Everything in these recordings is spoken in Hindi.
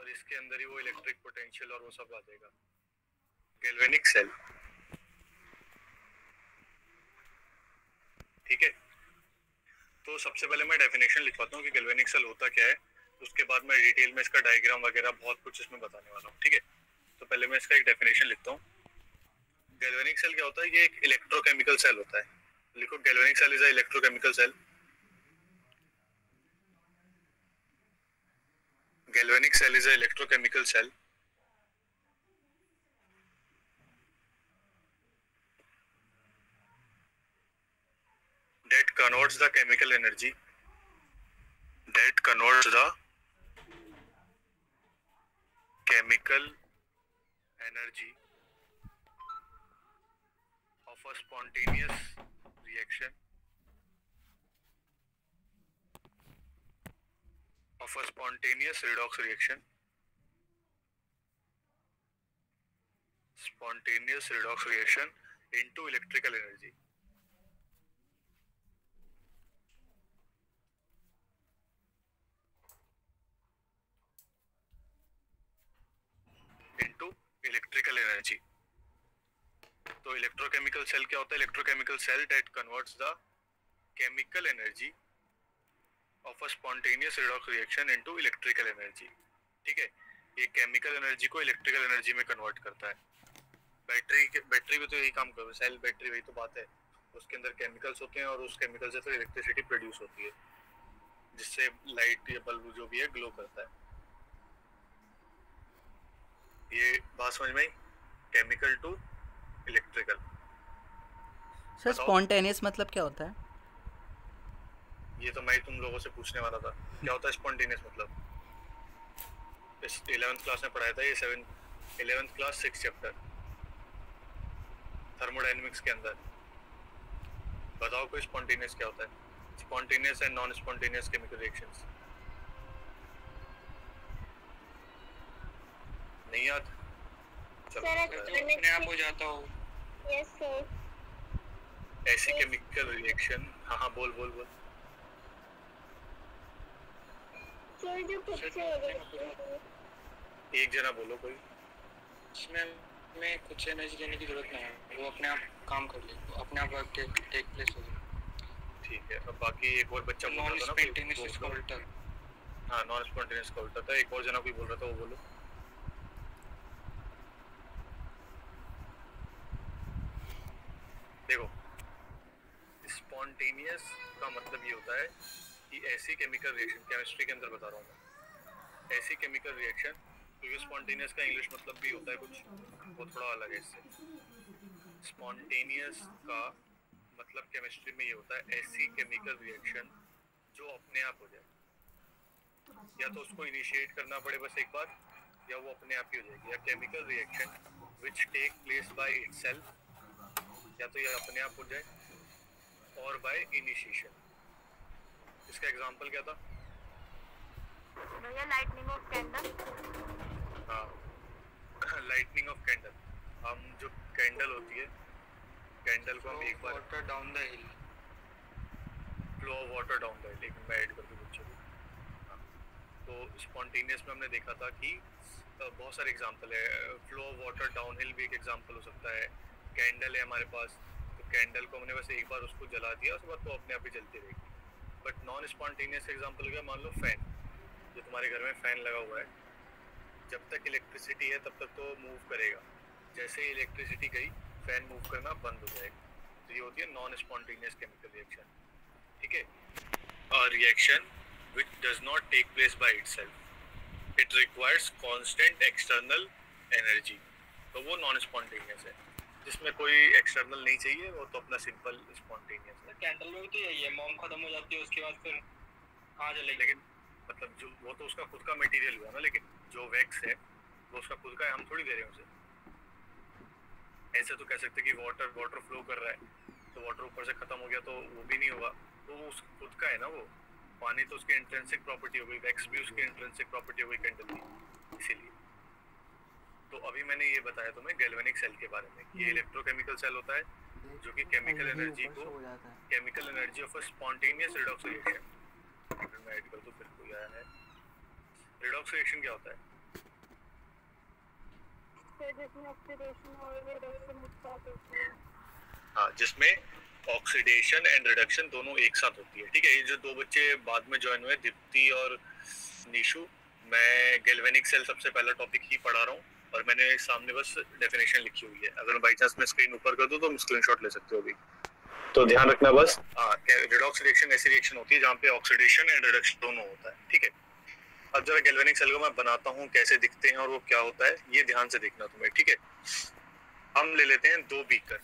और इसके अंदर ही वो इलेक्ट्रिक पोटेंशियल और वो सब आ जाएगा। गैल्वेनिक सेल, ठीक है। तो सबसे पहले मैं डेफिनेशन लिखवाता हूँ कि गैल्वेनिक सेल होता क्या है, उसके बाद मैं डिटेल में इसका डायग्राम वगैरह बहुत कुछ इसमें बताने वाला हूँ, ठीक है। तो पहले मैं इसका एक डेफिनेशन लिखता हूँ। गैल्वेनिक सेल क्या होता है? ये एक इलेक्ट्रोकेमिकल सेल होता है। लिखो, galvanic cell is a electrochemical cell. Galvanic cell is an electrochemical cell that converts the chemical energy of a spontaneous reaction redox reaction into electrical energy. तो इलेक्ट्रोकेमिकल सेल क्या होता है? Electrochemical cell that converts the chemical energy of a spontaneous redox reaction into electrical energy, ठीक है। ये केमिकल एनर्जी को इलेक्ट्रिकल एनर्जी में कन्वर्ट करता है। बैटरी भी तो यही काम करता है, सेल बैटरी वही तो बात है। उसके अंदर केमिकल्स होते हैं और उस केमिकल से फिर इलेक्ट्रिसिटी प्रोड्यूस होती है, जिससे लाइट या बल्ब जो भी है ग्लो करता है। ये बात समझ में आई? Chemical to electrical. Sir spontaneous मतलब क्या होता है? ये तो मैं तुम लोगों से पूछने वाला था, क्या होता है स्पॉन्टेनियस मतलब? इस 11th क्लास में पढ़ाया था ये, 11th क्लास 6 चैप्टर थर्मोडायनेमिक्स के अंदर। बताओ कोई स्पॉन्टेनियस क्या होता है? Spontaneous and non spontaneous chemical reactions. नहीं याद? सर अपने आप हो जाता हो। Yes sir. ऐसी केमिकल रिएक्शन, हाँ बोल बोल बोल। सर जो खुद से हो गई। एक जना बोलो कोई। इसमें में कुछ एनर्जी देने की जरूरत नहीं है, वो अपने आप काम कर ले, तो अपने आप वर्क टेक प्लेस हो जाए। ठीक है, अब बाकी एक और बच्चा बोल रहा था ना, नॉन स्पॉन्टेनियस इसका उल्टा। हाँ, नॉन स्पॉन्टेनियस का उल्टा था। एक और जना कोई बोल रहा था, वो बोलो। देखो, स्पॉन्टेनियस का मतलब ये होता है कि ऐसी केमिकल रिएक्शन, केमिस्ट्री के अंदर बता रहा हूँ मैं, ऐसी केमिकल रिएक्शन, क्योंकि स्पॉन्टेनियस का इंग्लिश मतलब भी होता है कुछ, वो थोड़ा अलग है इससे। स्पॉन्टेनियस का मतलब केमिस्ट्री में ये होता है ऐसी केमिकल रिएक्शन जो अपने आप हो जाए, या तो उसको इनिशिएट करना पड़े बस एक बार, या वो अपने आप ही हो जाएगी। या chemical reaction which take place by itself, या तो ये अपने आप हो जाए, और बाय इनिशिएशन। इसका एग्जांपल क्या था? Lightning of candle. हाँ, लाइटनिंग ऑफ कैंडल। हम जो कैंडल होती है, कैंडल को हम एक बार water down the hill, flow of water down the hill, एक मैं ऐड कर दूं बच्चों को। तो स्पॉन्टेनियस में हमने देखा था कि बहुत सारे एग्जांपल है। Flow of water down hill भी एक एग्जांपल हो सकता है। कैंडल है हमारे पास, तो कैंडल को हमने बस एक बार उसको जला दिया, उसके बाद तो अपने आप ही जलती रहेगी। बट नॉन स्पॉन्टेनियस एग्जांपल क्या? मान लो फैन, जो तुम्हारे घर में फैन लगा हुआ है, जब तक इलेक्ट्रिसिटी है तब तक तो मूव करेगा, जैसे ही इलेक्ट्रिसिटी गई फैन मूव करना बंद हो जाएगा। तो ये होती है नॉन स्पॉन्टेनियस केमिकल रिएक्शन, ठीक है। A reaction which does not take place by itself, it requires constant external energy, तो वो नॉन स्पॉन्टेनियस है, जिसमें कोई एक्सटर्नल नहीं चाहिए, वो तो अपना सिंपल स्पॉन्टेनियस है। कैंडल में भी तो यही है, मोम खत्म हो जाती है उसके बाद फिर कहाँ जलेगी? लेकिन मतलब जो वो तो उसका खुद का मटेरियल हुआ ना, लेकिन जो वैक्स है वो उसका खुद का है, हम थोड़ी दे रहे हैं उसे। ऐसे तो कह सकते कि वाटर फ्लो कर रहा है, तो वाटर ऊपर से खत्म हो गया तो वो भी नहीं होगा, तो वो उसका खुद का है ना। वो पानी तो उसकी इंट्रिंसिक प्रॉपर्टी हो गई, वैक्स भी उसकी इंट्रिंसिक प्रॉपर्टी हो गई कैंडल की, इसीलिए। तो अभी मैंने ये बताया तुम्हें गैल्वेनिक सेल के बारे में, ये इलेक्ट्रोकेमिकल सेल होता है जो कि केमिकल एनर्जी को, chemical energy of a spontaneous redox reaction, मैं ऐड कर दूं फिर कोई आया है। रिडॉक्स रिएक्शन क्या होता है? हाँ, जिसमें ऑक्सीडेशन एंड रिडक्शन दोनों एक साथ होती है। ठीक है, ये जो दो बच्चे बाद में ज्वाइन हुए, दीप्ति और निशु, मैं गैल्वेनिक सेल सबसे पहला टॉपिक ही पढ़ा रहा हूँ और मैंने सामने बस डेफिनेशन लिखी हुई है। अगर बाई चांस मैं स्क्रीन ऊपर कर दूँ तो स्क्रीनशॉट ले सकते हो अभी। तो ध्यान रखना बस, रिडॉक्स रिएक्शन ऐसी रिएक्शन होती है जहाँ पे ऑक्सीडेशन एंड रिडक्शन दोनों होता है। ठीक है, अब जरा गैल्वेनिक सेल को मैं बनाता हूँ, कैसे दिखते हैं और वो क्या होता है, ये ध्यान से देखना तुम्हें। ठीक है, हम ले लेते हैं दो बीकर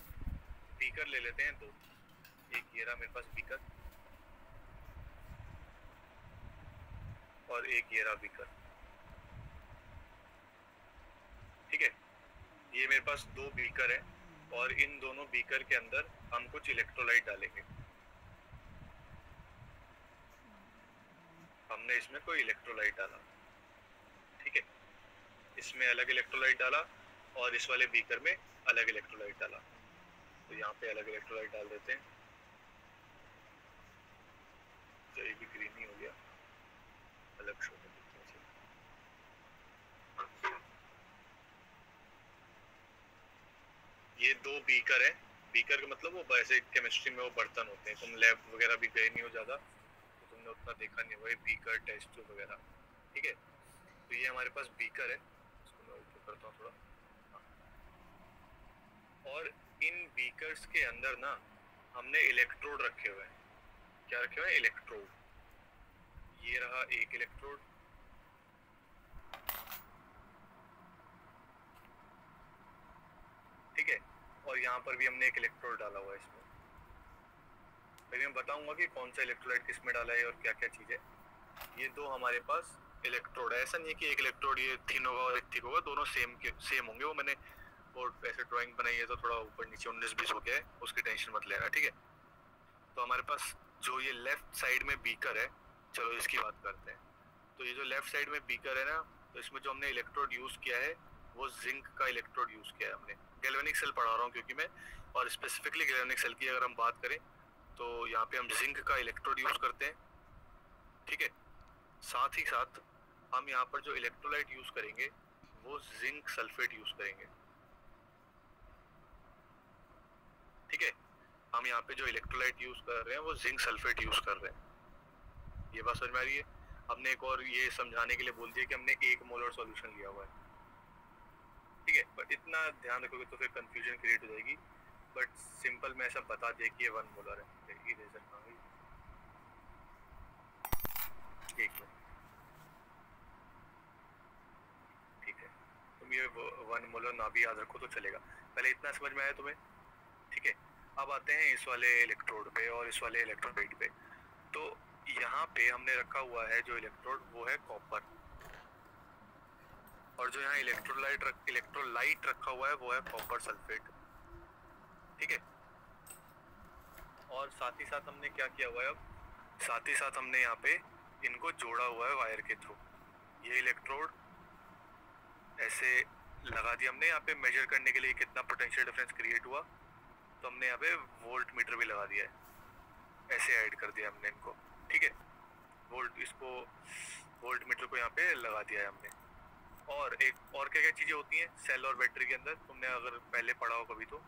ले लेते हैं दो। एक ये रहा मेरे पास बीकर और एक ये रहा बीकर। ठीक है, ये मेरे पास दो बीकर है और इन दोनों बीकर के अंदर हम कुछ इलेक्ट्रोलाइट डालेंगे। हमने इसमें कोई इलेक्ट्रोलाइट डाला। ठीक है, इसमें अलग इलेक्ट्रोलाइट डाला और इस वाले बीकर में अलग इलेक्ट्रोलाइट डाला। तो यहाँ पे अलग इलेक्ट्रोलाइट डाल देते हैं। तो ये भी ग्रीन ही हो गया, अलग शो ये दो बीकर है। बीकर का मतलब वो ऐसे केमिस्ट्री में वो बर्तन होते हैं, तुम लैब वगैरह भी गए नहीं हो ज़्यादा तो तुमने उतना देखा नहीं हुआ, बीकर टेस्ट ट्यूब वगैरह। ठीक है, तो ये हमारे पास बीकर है, इसको मैं ऊपर करता हूँ थोड़ा। और इन बीकर्स के अंदर ना हमने इलेक्ट्रोड रखे हुए हैं। क्या रखे हुए हैं? इलेक्ट्रोड। ये रहा एक इलेक्ट्रोड, ठीक है, और यहाँ पर भी हमने एक इलेक्ट्रोड डाला हुआ है इसमें। फिर मैं बताऊंगा कि कौन सा इलेक्ट्रोलाइट किस में डाला है और क्या क्या चीज़ है। ये दो हमारे पास इलेक्ट्रोड है। ऐसा नहीं है कि एक इलेक्ट्रोड ये थिन होगा और एक थिक होगा, दोनों सेम होंगे। वो मैंने वो ऐसे ड्राइंग बनाई है तो थोड़ा ऊपर नीचे 19-20 हो गया है, उसकी टेंशन मत लेना। ठीक है, तो हमारे पास जो ये लेफ्ट साइड में बीकर है, चलो इसकी बात करते हैं। तो ये जो लेफ्ट साइड में बीकर है ना, तो इसमें जो हमने इलेक्ट्रोड यूज़ किया है वो जिंक का इलेक्ट्रोड यूज़ किया है हमने। गैल्वेनिक सेल पढ़ा रहा हूँ क्योंकि मैं, और स्पेसिफिकली गैल्वेनिक सेल की अगर हम बात करें तो यहाँ पे हम जिंक का इलेक्ट्रोड यूज़ करते हैं। ठीक है, साथ ही साथ हम यहाँ पर जो इलेक्ट्रोलाइट यूज़ करेंगे वो जिंक सल्फेट यूज़ करेंगे। ठीक है, हम यहाँ पे जो इलेक्ट्रोलाइट यूज़ कर रहे हैं वो जिंक सल्फेट यूज़ कर रहे हैं। ये बात समझ में आ रही है? हमने एक और ये समझाने के लिए बोल दिया कि हमने 1 मोलर सॉल्यूशन लिया हुआ है। ठीक है, बट इतना ध्यान रखोगे तो फिर कंफ्यूजन क्रिएट हो जाएगी। बट सिंपल में ऐसा बता दिया कि ये 1 मोलर है। इरेजर कहाँ गई? एक मिनट, ठीक है, तुम ये 1 मोलर ना भी याद रखो तो चलेगा। पहले इतना समझ में आया तुम्हें? ठीक है, अब आते हैं इस वाले इलेक्ट्रोड पे और इस वाले इलेक्ट्रोलाइट पे। तो यहाँ पे हमने रखा हुआ है जो इलेक्ट्रोड वो है कॉपर, और जो यहाँ इलेक्ट्रोलाइट रखा हुआ है वो है कॉपर सल्फेट। ठीक है, और साथ ही साथ हमने क्या किया हुआ है, अब साथ ही साथ हमने यहाँ पे इनको जोड़ा हुआ है वायर के थ्रू। ये इलेक्ट्रोड ऐसे लगा दिया हमने यहाँ पे मेजर करने के लिए कितना पोटेंशियल डिफरेंस क्रिएट हुआ। तो हमने यहाँ पे वोल्ट मीटर भी लगा दिया है, ऐसे ऐड कर दिया हमने इनको। ठीक है, वोल्ट मीटर को यहाँ पे लगा दिया है हमने। और एक और क्या क्या चीज़ें होती हैं सेल और बैटरी के अंदर, तुमने अगर पहले पढ़ा हो कभी तो।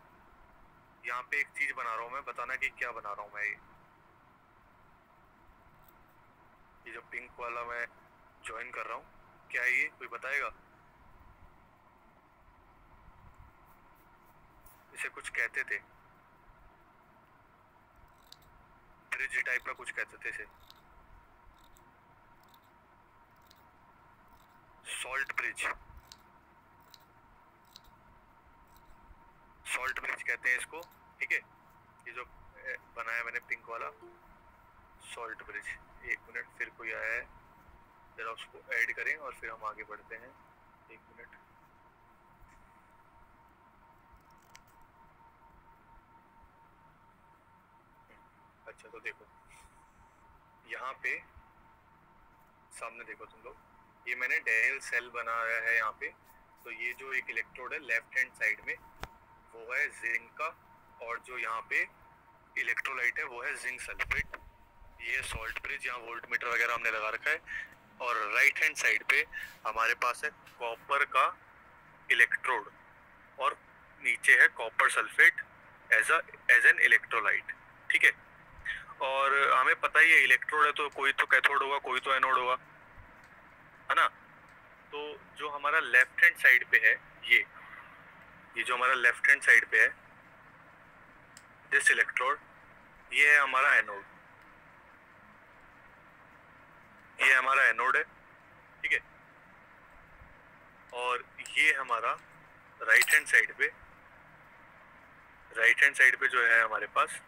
यहाँ पे एक चीज़ बना रहा हूँ मैं, बताना कि क्या बना रहा हूँ मैं। ये जो पिंक वाला मैं ज्वाइन कर रहा हूँ, क्या है ये, कोई बताएगा? इसे कुछ कहते थे, ब्रिज टाइप का कुछ कहते थे इसे, सॉल्ट ब्रिज कहते हैं इसको। ठीक है, ये जो बनाया मैंने पिंक वाला सॉल्ट ब्रिज। एक मिनट, फिर कोई आया है, जरा उसको ऐड करें और फिर हम आगे बढ़ते हैं। एक मिनट, अच्छा तो देखो यहाँ पे सामने देखो तुम लोग, ये मैंने डेल सेल बनाया है यहाँ पे। तो ये जो एक इलेक्ट्रोड है लेफ्ट हैंड साइड में वो है जिंक का, और जो यहाँ पे इलेक्ट्रोलाइट है वो है जिंक सल्फेट। ये सॉल्ट ब्रिज, यहाँ वोल्ट मीटर वगैरह हमने लगा रखा है। और राइट हैंड साइड पे हमारे पास है कॉपर का इलेक्ट्रोड और नीचे है copper sulphate as an electrolyte, ठीक है। और हमें पता ही है इलेक्ट्रोड है तो कोई तो कैथोड होगा, कोई तो एनोड होगा, है ना। तो जो हमारा लेफ्ट हैंड साइड पे है ये जो हमारा लेफ्ट हैंड साइड पे है दिस इलेक्ट्रोड, ये है हमारा एनोड, ये हमारा एनोड है, ठीक है। और ये हमारा राइट हैंड साइड पे जो है हमारे पास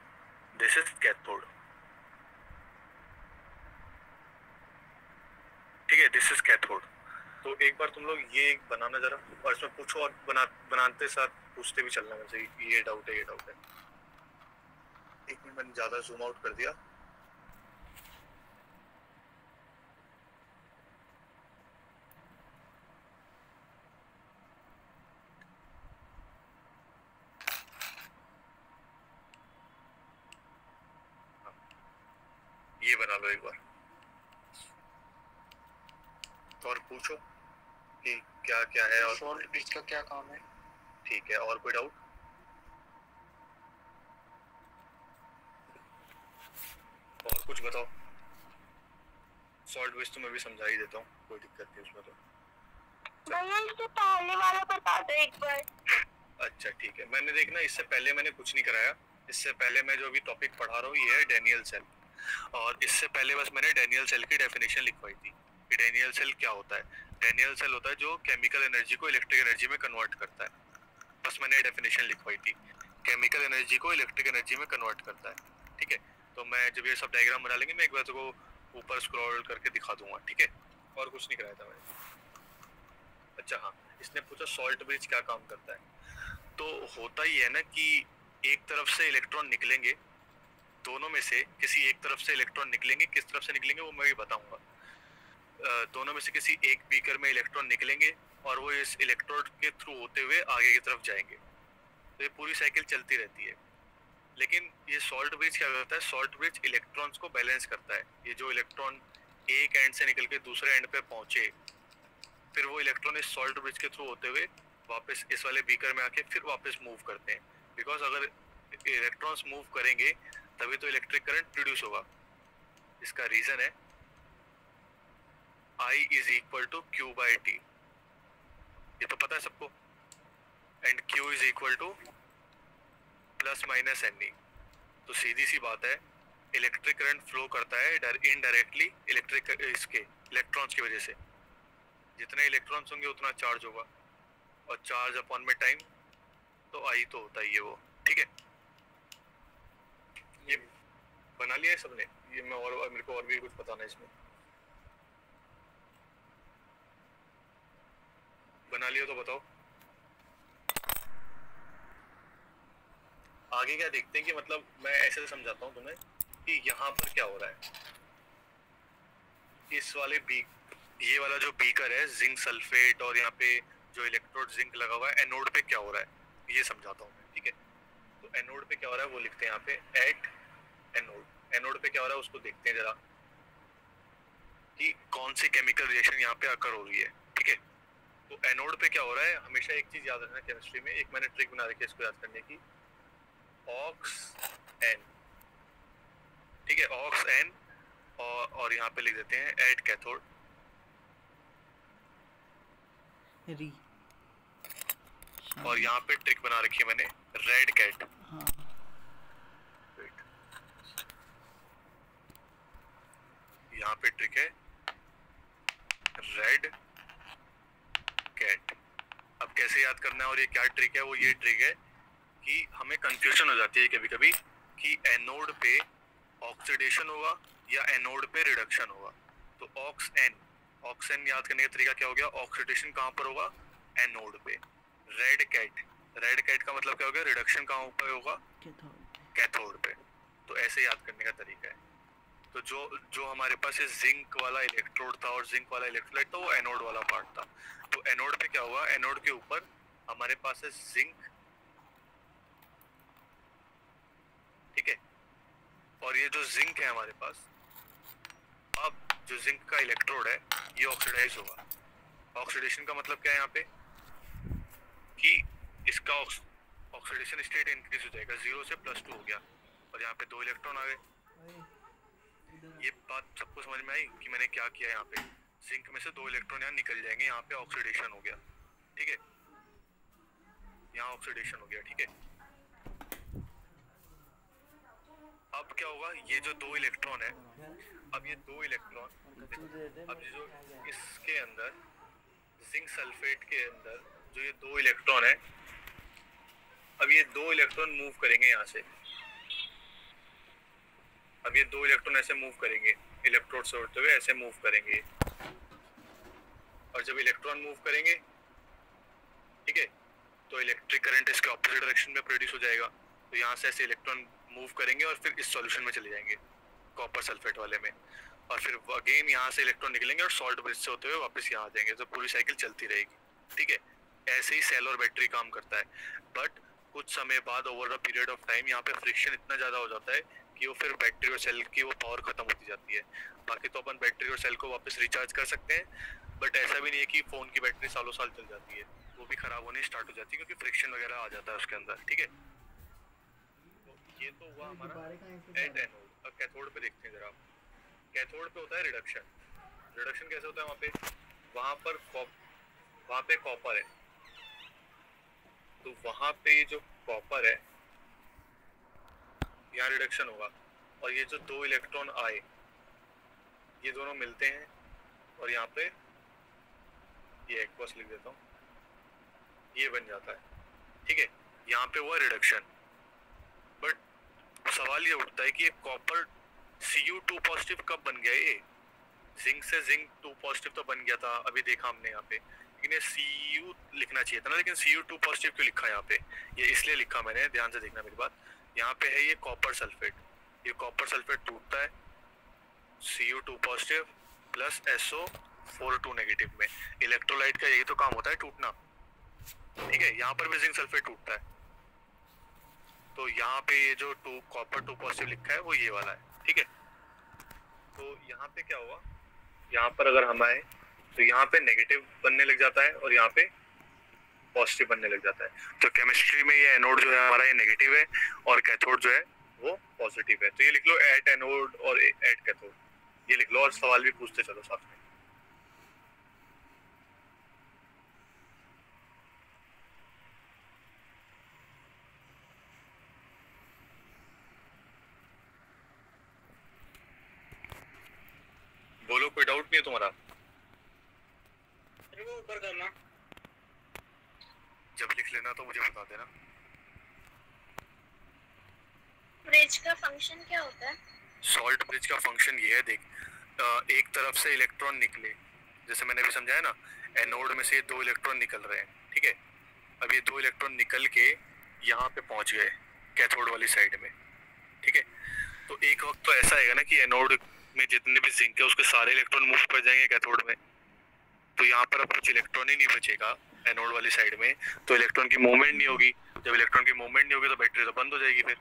दिस इज कैथोड, ठीक है, दिस इज कैथोड। तो एक बार तुम लोग ये बनाना जरा, और इसमें पूछो और बनाते साथ पूछते भी चलना मुझे, ये डाउट है, ये डाउट है। एक मिनट, मैंने ज्यादा जूम आउट कर दिया। ये बना लो एक बार और पूछो कि क्या क्या है और सॉल्ट ब्रिज का क्या काम है। ठीक है, और कोई डाउट? और कुछ बताओ। सॉल्ट ब्रिज तो मैं भी समझा ही देता हूँ, कोई दिक्कत नहीं उसमें। तो भैया इससे पहले वाला बता दो एक बार। अच्छा ठीक है, मैंने देखना इससे पहले मैंने कुछ नहीं कराया। इससे पहले मैं जो अभी टॉपिक पढ़ा रहा हूँ ये है डेनियल सेल, और इससे पहले बस मैंने डेनियल सेल की डेफिनेशन लिखवाई थी कि डेनियल सेल क्या होता है। डेनियल सेल होता है जो केमिकल एनर्जी को इलेक्ट्रिक एनर्जी में कन्वर्ट करता है, बस मैंने डेफिनेशन लिखवाई थी, केमिकल एनर्जी को इलेक्ट्रिक एनर्जी में कन्वर्ट करता है, ठीक है। तो मैं जब ये सब डायग्राम बना लेंगे मैं एक बार तो ऊपर स्क्रॉल करके दिखा दूंगा, ठीक है। और कुछ नहीं कराया था मैंने। अच्छा हाँ, इसने पूछा सॉल्ट ब्रिज क्या काम करता है। तो होता ही है ना कि एक तरफ से इलेक्ट्रॉन निकलेंगे, दोनों में से किसी एक तरफ से इलेक्ट्रॉन निकलेंगे, किस तरफ से निकलेंगे वो मैं भी बताऊंगा। दोनों में से किसी एक बीकर में इलेक्ट्रॉन निकलेंगे और वो इस इलेक्ट्रोड के थ्रू होते हुए आगे की तरफ जाएंगे। तो ये पूरी साइकिल चलती रहती है। लेकिन ये सॉल्ट ब्रिज क्या करता है, सॉल्ट ब्रिज इलेक्ट्रॉन्स को बैलेंस करता है। ये जो इलेक्ट्रॉन एक एंड से निकल के दूसरे एंड पे पहुंचे, फिर वो इलेक्ट्रॉन इस सॉल्ट ब्रिज के थ्रू होते हुए वापस इस वाले बीकर में आके फिर वापस मूव करते हैं। बिकॉज अगर इलेक्ट्रॉन्स मूव करेंगे तभी तो इलेक्ट्रिक करंट प्रोड्यूस होगा। इसका रीजन है I is equal to Q by T, ये तो पता है सबको, and Q is equal to plus minus NE। तो सीधी सी बात है, इलेक्ट्रिक करंट फ्लो करता है इनडायरेक्टली इलेक्ट्रिक इसके इलेक्ट्रॉन्स की वजह से। जितने इलेक्ट्रॉन्स होंगे उतना चार्ज होगा, और चार्ज अपॉन में टाइम, तो I तो होता ही है वो, ठीक है। ये बना लिया है सबने, ये मैं और मेरे को और भी कुछ बताना है इसमें। बना लिया तो बताओ। आगे क्या देखते हैं कि मतलब मैं ऐसे समझाता हूँ तुम्हें कि यहाँ पर क्या हो रहा है। इस वाले ये वाला जो बीकर है जिंक सल्फेट, और यहाँ पे जो इलेक्ट्रोड जिंक लगा हुआ है, एनोड पे क्या हो रहा है ये समझाता हूँ मैं, ठीक है। तो एनोड पे क्या हो रहा है वो लिखते हैं यहाँ पे एट एनोड। एनोड पे क्या हो रहा है उसको देखते हैं जरा कि कौन सी केमिकल रिएक्शन यहाँ पे अकर हो रही है, ठीक है। तो एनोड पे क्या हो रहा है, हमेशा एक चीज याद रखना केमिस्ट्री में, एक मैंने ट्रिक बना रखी है इसको याद करने की, ऑक्स एन, ठीक है, ऑक्स एन, और यहाँ पे लिख देते हैं एट कैथोड री, और यहाँ पे ट्रिक बना रखी है मैंने रेड कैट। हाँ यहाँ पे ट्रिक है रेड कैट। अब कैसे याद करना है और ये क्या ट्रिक है, वो ये ट्रिक है कि हमें कंफ्यूजन हो जाती है कभी कभी कि एनोड पे ऑक्सीडेशन होगा या एनोड पे रिडक्शन होगा। तो ऑक्स एन याद करने का तरीका क्या हो गया, ऑक्सीडेशन कहाँ पर होगा, एनोड पे। रेड कैट का मतलब क्या हो गया, रिडक्शन कहाँ पे होगा, कैथोड पे। तो ऐसे याद करने का तरीका है। तो जो हमारे पास ये जिंक वाला इलेक्ट्रोड था और जिंक वाला इलेक्ट्रोलाइट था वो एनोड वाला पार्ट था। तो एनोड पे क्या हुआ, एनोड के ऊपर हमारे पास है जिंक, ठीक है। और ये जो जिंक है हमारे पास, अब जो जिंक का इलेक्ट्रोड है ये ऑक्सीडाइज होगा। ऑक्सीडेशन का मतलब क्या है यहाँ पे, कि इसका ऑक्सीडेशन स्टेट इंक्रीज हो जाएगा, 0 से +2 हो गया और यहाँ पे 2 इलेक्ट्रॉन आ गए। ये बात सबको समझ में आई कि मैंने क्या किया? यहाँ पे जिंक में से 2 इलेक्ट्रॉन यहाँ निकल जाएंगे, यहाँ पे ऑक्सीडेशन हो गया, ठीक है, यहाँ ऑक्सीडेशन हो गया, ठीक है। अब क्या होगा, ये जो 2 इलेक्ट्रॉन है, अब ये 2 इलेक्ट्रॉन, अब जो इसके अंदर जिंक सल्फेट के अंदर जो ये 2 इलेक्ट्रॉन है, अब ये 2 इलेक्ट्रॉन मूव करेंगे यहाँ से, अब ये 2 इलेक्ट्रॉन ऐसे मूव करेंगे, इलेक्ट्रोड से होते हुए ऐसे मूव करेंगे, और जब इलेक्ट्रॉन मूव करेंगे, ठीक है, तो इलेक्ट्रिक करंट इसके ऑपोजिट डायरेक्शन में प्रोड्यूस हो जाएगा। तो यहाँ से ऐसे इलेक्ट्रॉन मूव करेंगे और फिर इस सॉल्यूशन में चले जाएंगे कॉपर सल्फेट वाले में, और फिर अगेन यहाँ से इलेक्ट्रॉन निकलेंगे और सॉल्ट ब्रिज से होते हुए वापस यहाँ आ जाएंगे। तो पूरी साइकिल चलती रहेगी, ठीक है। ऐसे ही सेल और बैटरी काम करता है, बट कुछ समय बाद over the period of time यहाँ पे फ्रिक्शन इतना ज़्यादा हो जाता है कि वो फिर बैटरी और सेल की वो पावर खत्म होती जाती है। बाकी तो अपन बैटरी और सेल को वापस रिचार्ज कर सकते हैं, बट ऐसा भी नहीं है कि फ़ोन की बैटरी सालों साल चल जाती है, वो भी ख़राब होने स्टार्ट हो जाती है क्योंकि फ्रिक्शन वगैरह आ जाता है उसके अंदर, ठीक है। तो ये तो हुआ हमारा एट एनोड। अब कैथोड पे देखते हैं जरा। कैथोड पे होता है रिडक्शन। रिडक्शन कैसे होता है? वहाँ पे कॉपर है, तो वहाँ पे जो कॉपर है यहाँ रिडक्शन होगा, और ये जो 2 इलेक्ट्रॉन आए ये दोनों मिलते हैं और यहाँ पे ये एक्वस लिख देता हूँ, ये बन जाता है, ठीक है। यहाँ पे हुआ रिडक्शन, बट सवाल ये उठता है कि ये कॉपर Cu2 पॉजिटिव कब बन गया? ये जिंक से जिंक 2 पॉजिटिव तो बन गया था, अभी देखा हमने यहाँ पे, लेकिन ये Cu लिखना चाहिए था ना, लेकिन Cu2 पॉजिटिव क्यों लिखा यहाँ पे? ये इसलिए लिखा मैंने, ध्यान से देखना मेरी बात। यहाँ पे है ये कॉपर सल्फेट, ये कॉपर सल्फेट टूटता है Cu2 positive plus SO4 negative में। इलेक्ट्रोलाइट का यही तो काम होता है, टूटना, ठीक है। यहाँ पर भी जिंक सल्फेट टूटता है, तो यहाँ पे ये जो कॉपर 2 पॉजिटिव लिखा है वो ये वाला है, ठीक है। तो यहाँ पे क्या हुआ, यहाँ पर अगर हम आए तो यहाँ पे नेगेटिव बनने लग जाता है और यहाँ पे पॉजिटिव बनने लग जाता है। तो केमिस्ट्री में ये एनोड जो है हमारा ये नेगेटिव है और कैथोड जो है वो पॉजिटिव है। तो ये लिख लो एट एनोड और एट कैथोड, ये लिख लो और सवाल भी पूछते चलो साथ में। बोलो, कोई डाउट नहीं है तुम्हारा? ऊपर करना, जब लिख लेना तो मुझे बता देना। ब्रिज का फंक्शन क्या होता है? सॉल्ट ब्रिज का फंक्शन ये है, देख, एक तरफ से इलेक्ट्रॉन निकले, जैसे मैंने भी समझाया ना, एनोड में से 2 इलेक्ट्रॉन निकल रहे हैं, ठीक है। अब ये 2 इलेक्ट्रॉन निकल के यहाँ पे पहुँच गए कैथोड वाली साइड में, ठीक है। तो एक वक्त तो ऐसा आएगा ना कि एनोड में जितने भी जिंक है उसके सारे इलेक्ट्रॉन मूव कर जाएंगे कैथोड में, तो यहाँ पर अब कुछ इलेक्ट्रॉन ही नहीं बचेगा एनोड वाली साइड में, तो इलेक्ट्रॉन की मूवमेंट नहीं होगी। जब इलेक्ट्रॉन की मूवमेंट नहीं होगी तो बैटरी तो बंद हो जाएगी फिर।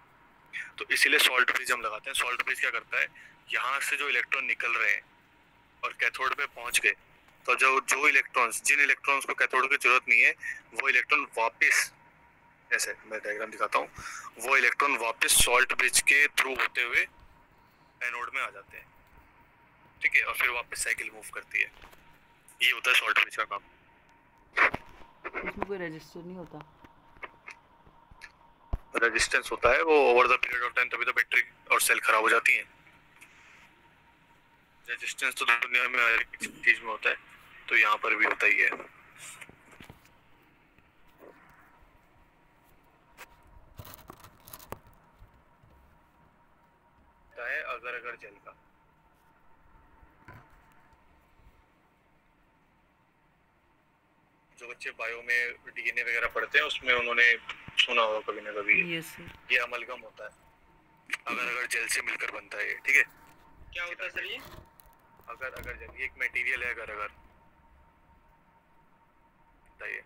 तो इसीलिए सॉल्ट ब्रिज हम लगाते हैं। सॉल्ट ब्रिज क्या करता है, यहाँ से जो इलेक्ट्रॉन निकल रहे हैं और कैथोड पे पहुंच गए, तो जो इलेक्ट्रॉन्स, जिन इलेक्ट्रॉन्स को कैथोड की जरूरत नहीं है, वो इलेक्ट्रॉन वापस, ऐसे मैं डायग्राम दिखाता हूँ, वो इलेक्ट्रॉन वापस सॉल्ट ब्रिज के थ्रू होते हुए एनोड में आ जाते हैं, ठीक है, और फिर वापस साइकिल मूव करती है। ये होता है सॉल्ट ब्रिज का काम। इसमें कोई रेजिस्टर नहीं होता? रेजिस्टेंस होता है, वो over the period of time, तभी तो बैटरी और सेल खराब हो जाती हैं। रेजिस्टेंस तो दुनिया में हर एक चीज में होता है, तो यहाँ पर भी होता ही है। अगर अगर जेल का जो बच्चे बायो में डीएनए वगैरह पढ़ते हैं उसमें उन्होंने सुना होगा कभी ना कभी, ये अमलगम होता है, अगर अगर जेल से मिलकर बनता है, ठीक है। क्या होता है सर ये? अगर अगर जेल ये एक मटेरियल है, अगर अगर बताइए,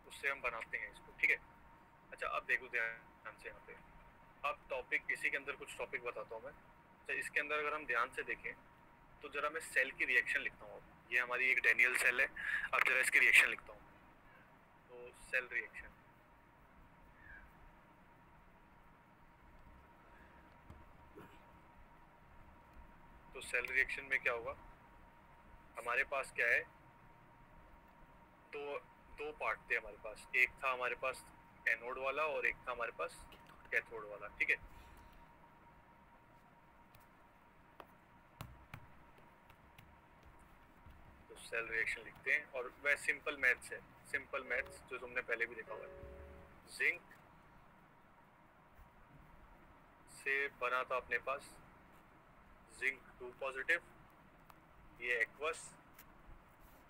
उससे हम बनाते हैं इसको, ठीक है। अच्छा अब देखो ध्यान से, यहाँ पे अब टॉपिक, इसी के अंदर कुछ टॉपिक बताता हूँ मैं। अच्छा इसके अंदर अगर हम ध्यान से देखें तो जरा मैं सेल की रिएक्शन लिखता हूँ। ये हमारी एक डेनियल सेल है, अब जरा इसकी रिएक्शन लिखता हूँ। तो सेल रिएक्शन। तो सेल रिएक्शन में क्या होगा, हमारे पास क्या है, दो पार्ट थे हमारे पास। एक था हमारे पास एनोड वाला और एक था हमारे पास कैथोड वाला, ठीक है। तो सेल रिएक्शन लिखते हैं और वह सिंपल मैथ्स है, सिंपल मैथ्स जो तुमने पहले भी देखा हुआ है। जिंक से बना था अपने पास जिंक 2 पॉजिटिव, ये एक्वस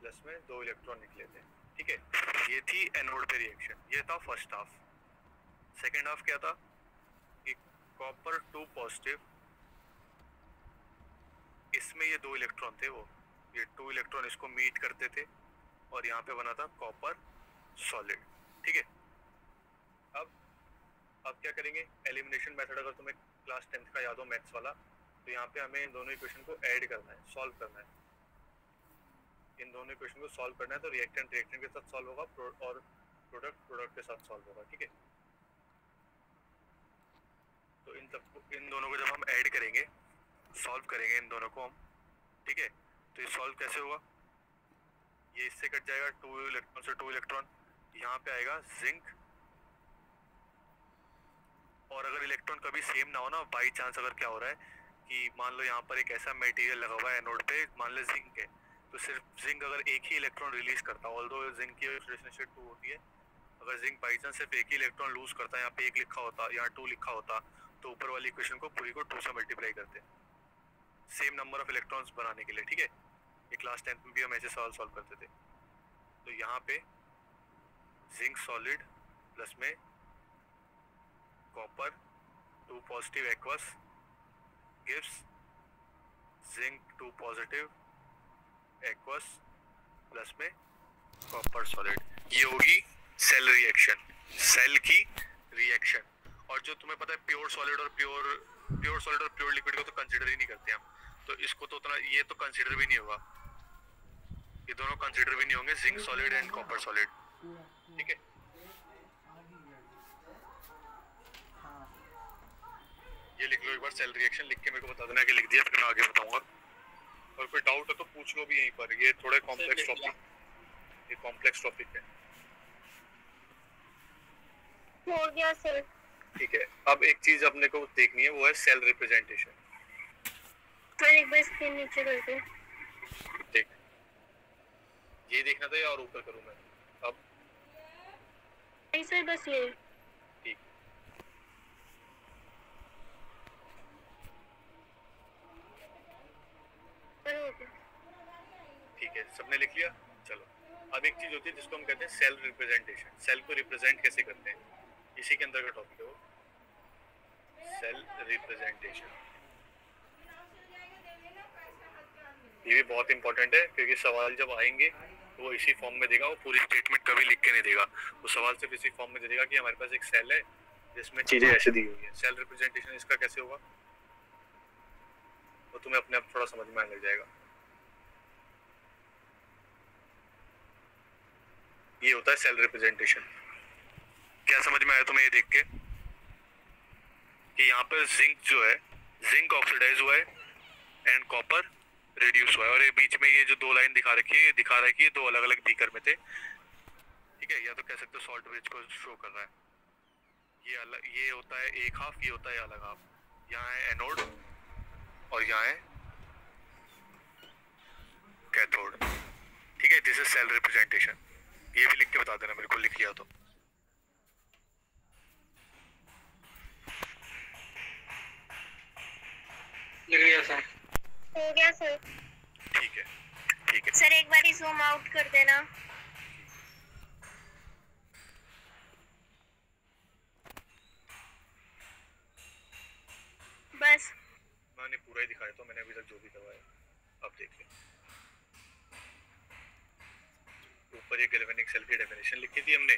प्लस में 2 इलेक्ट्रॉन निकले थे, ठीक है। ये थी एनोड पे रिएक्शन, ये था फर्स्ट हाफ। सेकेंड हाफ क्या था कि कॉपर 2 पॉजिटिव, इसमें ये 2 इलेक्ट्रॉन थे, वो ये 2 इलेक्ट्रॉन इसको मीट करते थे और यहाँ पे बना था कॉपर सॉलिड, ठीक है। अब क्या करेंगे, एलिमिनेशन मेथड अगर तुम्हें क्लास 10th का याद हो मैथ्स वाला, तो यहाँ पे हमें इन दोनों इक्वेशन को ऐड करना है, सॉल्व करना है। इन दोनों इक्वेशन को सॉल्व करना है तो रिएक्टेंट रिएक्टेंट के साथ सॉल्व होगा और प्रोडक्ट प्रोडक्ट के साथ सॉल्व होगा, ठीक है। तो इन दोनों को जब हम ऐड करेंगे, सॉल्व करेंगे इन दोनों को हम, ठीक है। तो ये सॉल्व कैसे होगा, ये इससे कट जाएगा 2 इलेक्ट्रॉन से 2 इलेक्ट्रॉन, यहाँ पे आएगा जिंक। और अगर इलेक्ट्रॉन कभी सेम ना हो ना, बाई चांस अगर क्या हो रहा है कि मान लो यहाँ पर एक ऐसा मटेरियल लगा हुआ है एनोड पे, मान लो जिंक है, तो सिर्फ जिंक अगर एक ही इलेक्ट्रॉन रिलीज करता है, ऑल्दो जिंक की ऑक्सीडेशन स्टेट 2 होती है, अगर जिंक बाई चांस सिर्फ एक ही इलेक्ट्रॉन लूज करता है, यहाँ पे 1 लिखा होता, यहाँ 2 लिखा होता, तो ऊपर वाली इक्वेशन को पूरी को 2 से मल्टीप्लाई करते हैं सेम नंबर ऑफ इलेक्ट्रॉन्स बनाने के लिए, ठीक है। ये क्लास 10th में भी हम ऐसे सवाल सॉल्व करते थे। तो यहाँ पे जिंक सॉलिड प्लस में copper 2 positive aqueous gives zinc 2 positive aqueous plus में कॉपर सॉलिड। ये होगी सेल रिएक्शन, सेल की रिएक्शन। और जो तुम्हें पता है प्योर सॉलिड और प्योर लिक्विड को तो कंसीडर ही नहीं करते हम, तो इसको तो उतना ये तो कंसीडर भी नहीं होगा, ये दोनों कंसीडर भी नहीं होंगे, zinc solid and copper solid, ठीक है। ये लिख लो एक बार, सेल रिएक्शन लिख के मेरे को बता देना कि लिख दिया, फिर मैं आगे बताऊंगा। और कोई डाउट है तो पूछ लो भी यहीं पर, ये थोड़ा कॉम्प्लेक्स टॉपिक, ये कॉम्प्लेक्स टॉपिक है। हो गया सर। ठीक है, अब एक चीज अपने को देखनी है, वो है सेल रिप्रेजेंटेशन। सर एक बार स्क्रीन नीचे कर दो। देख, ये देखना था या और ऊपर करूं मैं? अब नहीं सर, बस ये। ठीक, ठीक है, सबने लिख लिया। चलो, अब एक चीज होती है जिसको हम कहते हैं सेल रिप्रेजेंटेशन। सेल को रिप्रेजेंट कैसे करते हैं, इसी के अंदर का टॉपिक है वो, सेल रिप्रेजेंटेशन। ये भी बहुत इंपॉर्टेंट है क्योंकि सवाल जब आएंगे तो वो इसी फॉर्म में देगा, वो पूरी स्टेटमेंट कभी लिख के नहीं देगा, वो सवाल सिर्फ इसी फॉर्म में दे देगा कि हमारे पास एक सेल है जिसमें चीजें ऐसे दी हुई है। सेल रिप्रेजेंटेशन इसका कैसे होगा वो तुम्हें अपने आप थोड़ा समझ में आने लग जाएगा। ये होता है सेल रिप्रेजेंटेशन। क्या समझ में आया तुम्हें ये देख के कि यहाँ पर जिंक जो है, जिंक ऑक्सीडाइज हुआ है एंड कॉपर रिड्यूस हुआ है, और ये बीच में ये जो 2 लाइन दिखा रखी है, दिखा रहा है कि ये 2 अलग अलग बीकर में थे, ठीक है। या तो कह सकते हो सॉल्ट ब्रिज को शो कर रहा है। ये अलग, ये होता है एक हाफ, ये होता है अलग हाफ। यहाँ है एनोड और यहाँ है कैथोड, ठीक है। This is cell representation. ये भी लिख के बता देना, बिल्कुल लिख लिया तो। लिख लिया सर। हो गया सर। ठीक है, ठीक है सर एक बार जूम आउट कर देना। बस मैंने पूरा ही दिखाया, तो मैंने अभी तक जो भी करवाया अब देख ले। ऊपर ये गैल्वेनिक सेल की डेफिनेशन लिखी थी हमने,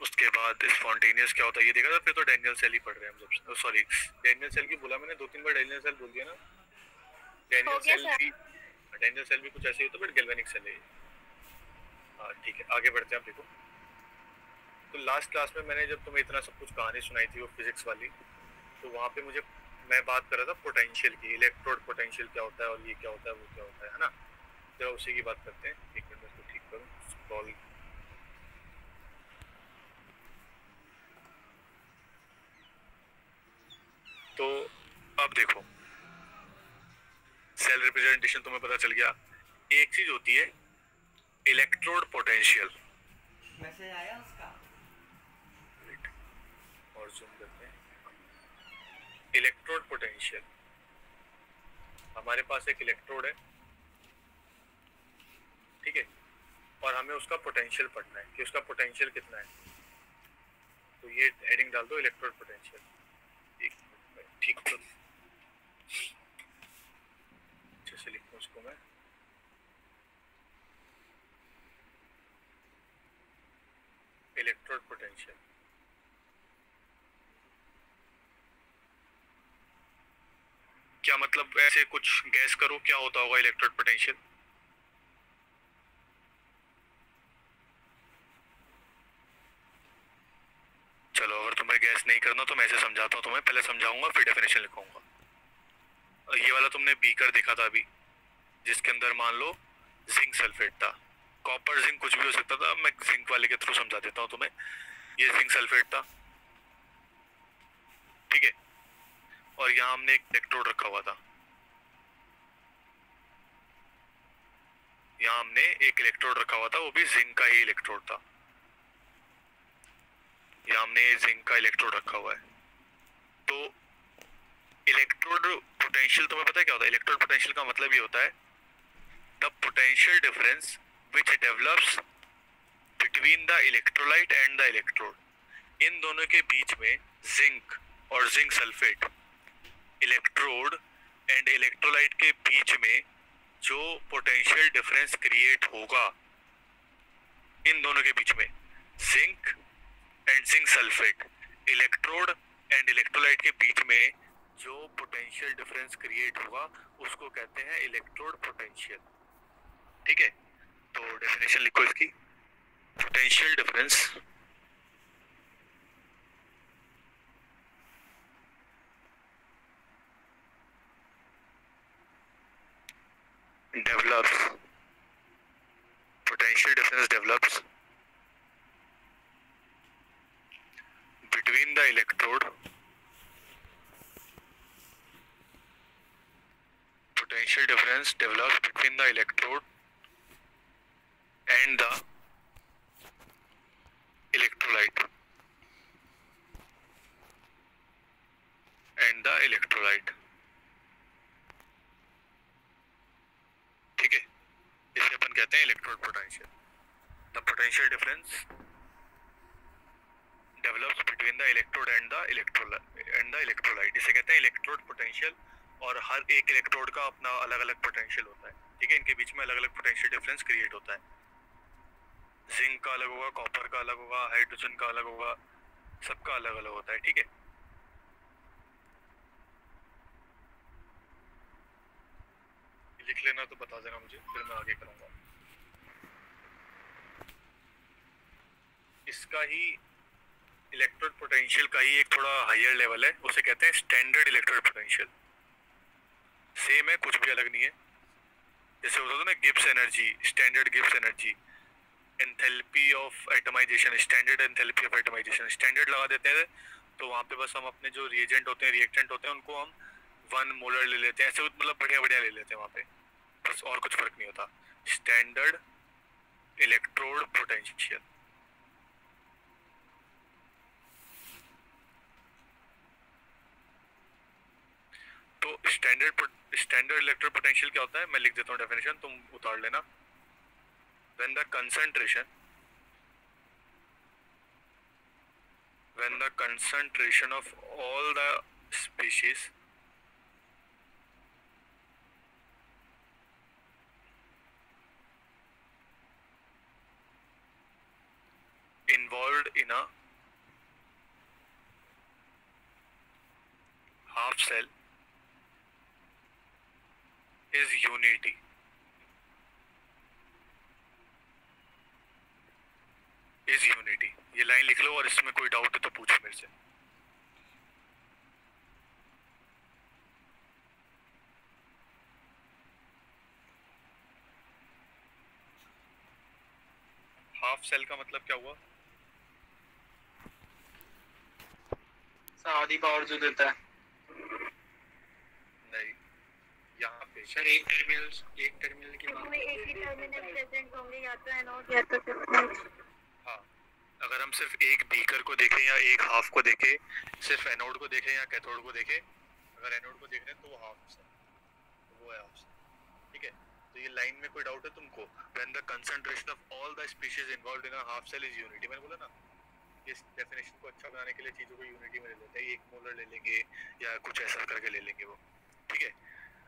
उसके बाद स्पॉन्टेनियस क्या होता है ये देखा था, फिर तो डैनियल सेल ही पढ़ रहे हैं हम जब। सॉरी, डैनियल सेल की बोला मैंने 2-3 बार, डैनियल सेल बोल दिया ना। डैनियल सेल भी कुछ ऐसे ही होता है, बट गैल्वेनिक सेल है। हाँ ठीक है, आगे बढ़ते हैं। आप देखो तो लास्ट क्लास में मैंने जब तुम्हें इतना सब कुछ कहानी सुनाई थी वो फिजिक्स वाली, तो वहाँ पे मैं बात कर रहा था पोटेंशियल की, इलेक्ट्रोड पोटेंशियल क्या होता है और ये क्या होता है वो क्या होता है ना। तो उसी की बात करते हैं। एक मिनट में इसको ठीक करूँ, स्क्रॉल। तो अब देखो, सेल रिप्रेजेंटेशन तुम्हें पता चल गया। एक चीज होती है इलेक्ट्रोड पोटेंशियल। मैसेज आया उसका? और जूम करते हैं। इलेक्ट्रोड पोटेंशियल, हमारे पास एक इलेक्ट्रोड है, ठीक है, और हमें उसका पोटेंशियल पढ़ना है कि उसका पोटेंशियल कितना है। तो ये हेडिंग डाल दो, इलेक्ट्रोड पोटेंशियल। ठीक, तो अच्छे से लिखूं उसको मैं। इलेक्ट्रोड पोटेंशियल, क्या मतलब, ऐसे कुछ गैस करो क्या होता होगा इलेक्ट्रोड पोटेंशियल। चलो अगर तुम्हें गैस नहीं करना तो मैं ऐसे समझाता हूँ तुम्हें, पहले समझाऊंगा फिर डेफिनेशन लिखूंगा। ये वाला तुमने बीकर देखा था अभी, जिसके अंदर मान लो जिंक सल्फेट था, कॉपर जिंक कुछ भी हो सकता था, मैं जिंक वाले के थ्रू समझा देता हूँ तुम्हें। ये जिंक सल्फेट था, ठीक है, और यहाँ हमने एक इलेक्ट्रोड रखा हुआ था। यहाँ हमने एक इलेक्ट्रोड रखा हुआ था, वो भी जिंक का ही इलेक्ट्रोड था। यहाँ हमने जिंक का इलेक्ट्रोड रखा हुआ है। तो इलेक्ट्रोड पोटेंशियल तुम्हें पता है क्या होता है? इलेक्ट्रोड पोटेंशियल का मतलब ये होता है the potential difference which develops between the electrolyte and the electrode. इन दोनों के बीच में जिंक और zinc sulphate, electrode and electrolyte के बीच में जो पोटेंशियल डिफरेंस क्रिएट होगा, इन दोनों के बीच में zinc and zinc sulphate, electrode and electrolyte के बीच में जो पोटेंशियल डिफरेंस क्रिएट होगा उसको कहते हैं इलेक्ट्रोड पोटेंशियल, ठीक है। तो डेफिनेशन लिखो इसकी। Potential difference develops, potential difference develops between the electrode, potential difference develops between the electrode and the electrolyte, ठीक है। इसे अपन कहते हैं electrode potential. The potential difference develops between the electrode and the electrolyte, इसे कहते हैं इलेक्ट्रोड पोटेंशियल। और हर एक इलेक्ट्रोड का अपना अलग अलग पोटेंशियल होता है, ठीक है। इनके बीच में अलग अलग पोटेंशियल डिफरेंस क्रिएट होता है। जिंक का अलग होगा, कॉपर का अलग होगा, हाइड्रोजन का अलग होगा, सबका अलग अलग होता है, ठीक है। लिख लेना तो बता देना मुझे, फिर मैं आगे करूंगा। इसका ही इलेक्ट्रोड पोटेंशियल का ही एक थोड़ा हायर लेवल है, उसे कहते हैं स्टैंडर्ड इलेक्ट्रोड पोटेंशियल। सेम है, कुछ भी अलग नहीं है। जैसे होता था ना Gibbs energy, standard Gibbs energy, enthalpy of atomisation, standard enthalpy of atomisation, standard लगा देते हैं तो वहाँ पे बस हम अपने जो रिएजेंट होते हैं, रिएक्टेंट होते हैं, उनको हम 1 मोलर ले लेते हैं, ऐसे मतलब बढ़िया बढ़िया ले लेते हैं वहाँ पे, बस और कुछ फर्क नहीं होता। Standard electrode potential. तो स्टैंडर्ड इलेक्ट्रोड पोटेंशियल क्या होता है, मैं लिख देता हूँ डेफिनेशन, तुम उतार लेना। when the concentration of all the species involved in a half cell is unity, ये लाइन लिख लो और इसमें कोई डाउट है तो पूछ मेरे से। हाफ सेल का मतलब क्या हुआ? आधी पावर जो देता है। नहीं, यहाँ पे सर एक टर्मिनल की बात। एक ही टर्मिनल प्रेजेंट होंगे, या तो एनोड या तो कैथोड। हाँ, अगर हम सिर्फ एक बीकर को देखें या एक हाफ को देखें, सिर्फ एनोड को देखें या कैथोड को देखें, अगर एनोड को देख रहे हैं तो वो हाफ सेल, तो वो है हाफ सेल। ठीक है, तो ये लाइन में कोई डाउट है तुमको? When the concentration of all the species involved in a half cell is unity. मैंने बोला ना, इस डेफिनेशन को अच्छा बनाने के लिए चीज़ों को यूनिटी में ले लेते हैं, एक मोलर ले लेंगे या कुछ ऐसा करके ले लेंगे वो। ठीक है,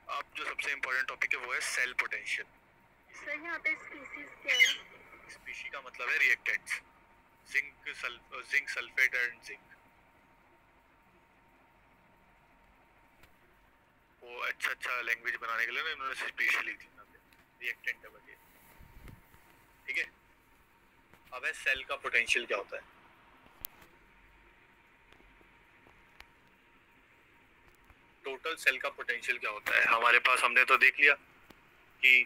अब जो सबसे इम्पोर्टेंट टॉपिक है वो है सेल पोटेंशियल। सर यहाँ पे स्पीशीज क्या है? स्पीशी का मतलब है reactants, zinc sulphate and zinc. वो अच्छा लैंग्वेज बनाने के लिए ना इन्होंने स्पीशी लिख दी, रिएक्टेंट है बस ये। ठीक है, अब है सेल का पोटेंशियल क्या होता है। टोटल सेल का पोटेंशियल क्या होता है हमारे पास, हमने तो देख लिया कि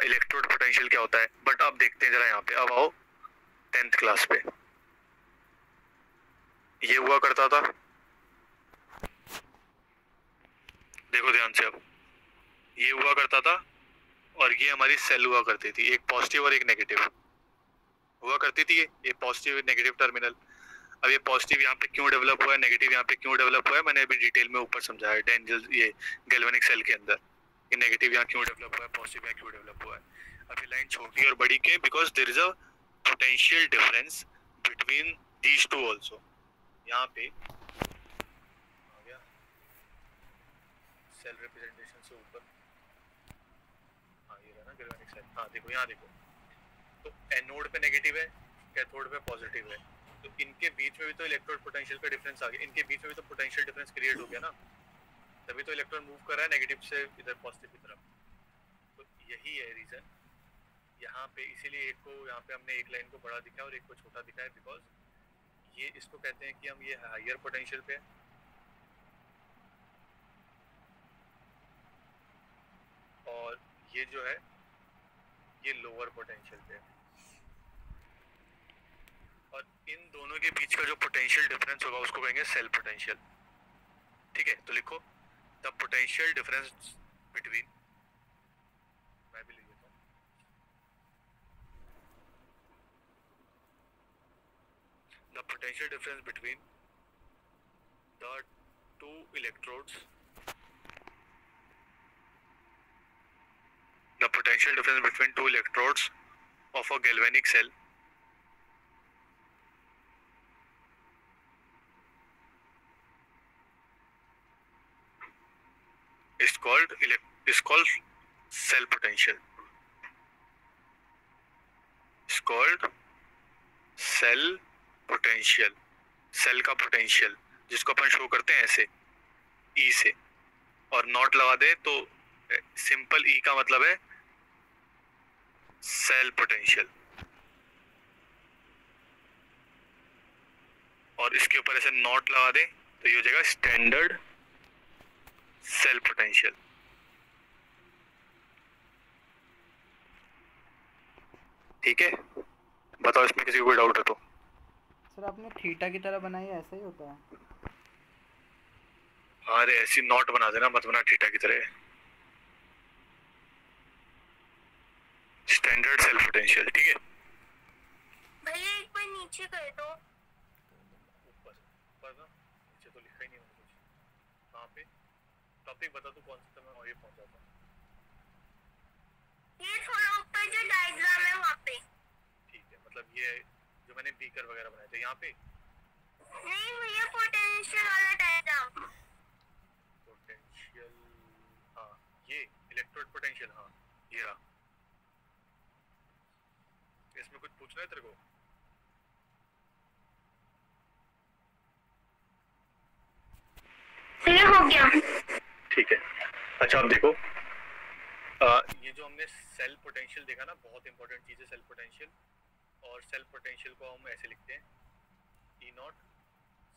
इलेक्ट्रोड पोटेंशियल क्या होता है, बट अब देखते हैं जरा यहाँ पे। अब आओ 10th क्लास पे, ये हुआ करता था, देखो ध्यान से। अब ये हुआ करता था और ये हमारी सेल हुआ करती थी, एक पॉजिटिव और एक नेगेटिव हुआ करती थी, ये पॉजिटिव नेगेटिव टर्मिनल। अब ये पॉजिटिव यहाँ पे क्यों डेवलप हुआ है, नेगेटिव यहाँ पे क्यों डेवलप हुआ है, मैंने अभी डिटेल में ऊपर समझाया डेंजल ये गैल्वेनिक सेल के अंदर कि नेगेटिव यहाँ क्यों डेवलप हुआ है, पॉजिटिव यहाँ क्यों डेवलप हुआ है। अब ये लाइन छोटी और बड़ी के because there is a potential difference between these two also. यहाँ पे आ गया सेल रिप्रेजेंटेशन से ऊपर, हाँ ये रहा ना गैल्वेनिक सेल। हाँ देखो यहाँ देखो, तो एनोड पे नेगेटिव है, कैथोड पे पॉजिटिव है, तो इनके बीच में भी तो इलेक्ट्रोड पोटेंशियल का डिफरेंस आ गया, इनके बीच में भी तो पोटेंशियल डिफरेंस क्रिएट हो गया ना, तभी तो इलेक्ट्रॉन मूव कर रहा है नेगेटिव से इधर पॉजिटिव की तरफ। तो यही है रीजन यहाँ पे, इसीलिए एक को यहाँ पे हमने एक लाइन को बड़ा दिखाया और एक को छोटा दिखाया, बिकॉज ये इसको कहते हैं कि हम ये हायर पोटेंशियल पे है और ये जो है ये लोअर पोटेंशियल पे है, और इन दोनों के बीच का जो पोटेंशियल डिफरेंस होगा उसको कहेंगे सेल पोटेंशियल। ठीक है, तो लिखो द पोटेंशियल डिफरेंस बिटवीन, मैं भी लिख देता हूँ, the potential difference between the two electrodes, the potential difference between two electrodes of a galvanic cell is called cell potential, is called cell potential। Cell का पोटेंशियल जिसको अपन शो करते हैं ऐसे ई से और नॉट लगा दे तो सिंपल ई का मतलब है सेल पोटेंशियल, और इसके ऊपर ऐसे नॉट लगा दे तो ये हो जाएगा स्टैंडर्ड सेल पोटेंशियल। ठीक है, बताओ इसमें किसी को कोई डाउट है तो। सर आपने थीटा की तरह बनाई है, ऐसा ही होता है? अरे ऐसी नॉट बना देना, मत बना थीटा की तरह, स्टैंडर्ड सेल पोटेंशियल। ठीक है भैया एक बार नीचे कर दो, ऊपर ऊपर ना, नीचे तो लिखा ही नहीं मैंने कुछ। कहाँ पे टॉपिक बता तू कौन सा, तो मैं वहीं पहुंच जाता हूँ। ये थोड़ा ऊपर जो डायग्राम है वहाँ पे। ठीक है, मतलब ये जो मैंने बीकर वगैरह बनाए थे यहाँ पे, नहीं भैया पोटेंशियल वाला डायग्राम। पोटेंशियल, हाँ ये इलेक्ट्रोड पोटेंशियल, हाँ ये रहा। इसमें कुछ पूछना है तेरे को? ये हो गया। ठीक है, अच्छा अब देखो ये जो हमने सेल पोटेंशियल देखा ना, बहुत इंपॉर्टेंट चीज है सेल पोटेंशियल। और सेल्फ पोटेंशियल को हम ऐसे लिखते हैं E naught